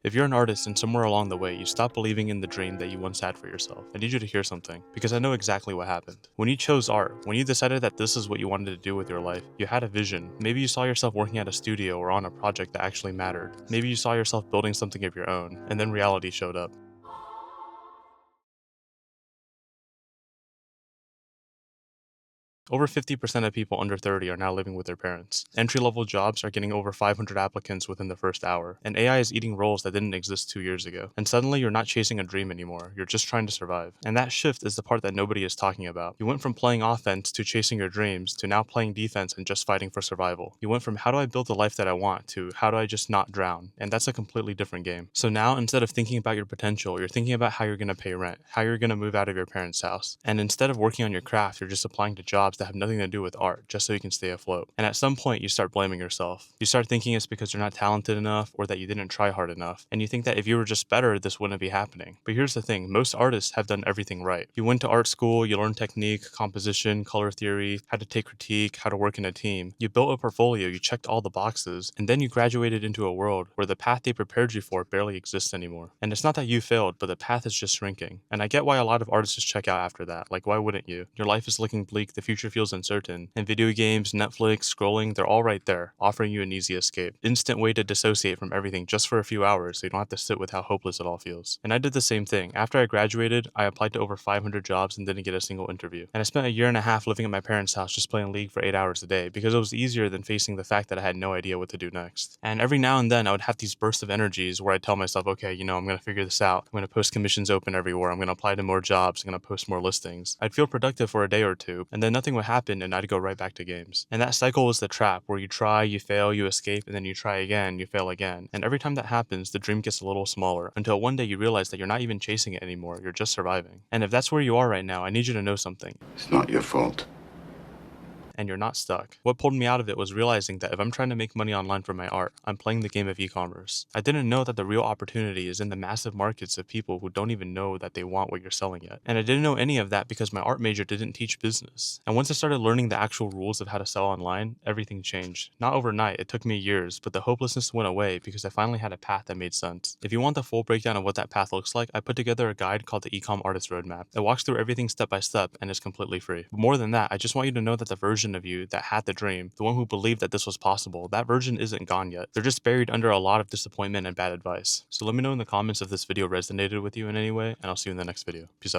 If you're an artist and somewhere along the way you stop believing in the dream that you once had for yourself, I need you to hear something, because I know exactly what happened. When you chose art, when you decided that this is what you wanted to do with your life, you had a vision. Maybe you saw yourself working at a studio or on a project that actually mattered. Maybe you saw yourself building something of your own, and then reality showed up. Over 50% of people under 30 are now living with their parents. Entry-level jobs are getting over 500 applicants within the first hour, and AI is eating roles that didn't exist 2 years ago. And suddenly you're not chasing a dream anymore, you're just trying to survive. And that shift is the part that nobody is talking about. You went from playing offense to chasing your dreams to now playing defense and just fighting for survival. You went from how do I build the life that I want to how do I just not drown, and that's a completely different game. So now instead of thinking about your potential, you're thinking about how you're going to pay rent, how you're going to move out of your parents' house. And instead of working on your craft, you're just applying to jobs that have nothing to do with art just so you can stay afloat. And at some point, you start blaming yourself. You start thinking it's because you're not talented enough or that you didn't try hard enough. And you think that if you were just better, this wouldn't be happening. But here's the thing, most artists have done everything right. You went to art school, you learned technique, composition, color theory, how to take critique, how to work in a team. You built a portfolio, you checked all the boxes, and then you graduated into a world where the path they prepared you for barely exists anymore. And it's not that you failed, but the path is just shrinking. And I get why a lot of artists just check out after that. Like, why wouldn't you? Your life is looking bleak, the future feels uncertain, and video games, Netflix, scrolling, they're all right there, offering you an easy escape. Instant way to dissociate from everything just for a few hours so you don't have to sit with how hopeless it all feels. And I did the same thing. After I graduated, I applied to over 500 jobs and didn't get a single interview. And I spent a year and a half living at my parents' house just playing League for 8 hours a day because it was easier than facing the fact that I had no idea what to do next. And every now and then I would have these bursts of energies where I'd tell myself, okay, I'm gonna figure this out. I'm gonna post commissions open everywhere. I'm gonna apply to more jobs. I'm gonna post more listings. I'd feel productive for a day or two, and then nothing would happen and I'd go right back to games. And that cycle was the trap where you try, you fail, you escape, and then you try again, you fail again. And every time that happens, the dream gets a little smaller until one day you realize that you're not even chasing it anymore, you're just surviving. And if that's where you are right now, I need you to know something. It's not your fault. And you're not stuck. What pulled me out of it was realizing that if I'm trying to make money online from my art, I'm playing the game of e-commerce. I didn't know that the real opportunity is in the massive markets of people who don't even know that they want what you're selling yet. And I didn't know any of that because my art major didn't teach business. And once I started learning the actual rules of how to sell online, everything changed. Not overnight, it took me years, but the hopelessness went away because I finally had a path that made sense. If you want the full breakdown of what that path looks like, I put together a guide called the Ecom Artist Roadmap. It walks through everything step by step and is completely free. But more than that, I just want you to know that the version of you that had the dream, the one who believed that this was possible, that version isn't gone yet. They're just buried under a lot of disappointment and bad advice. So let me know in the comments if this video resonated with you in any way, and I'll see you in the next video. Peace out.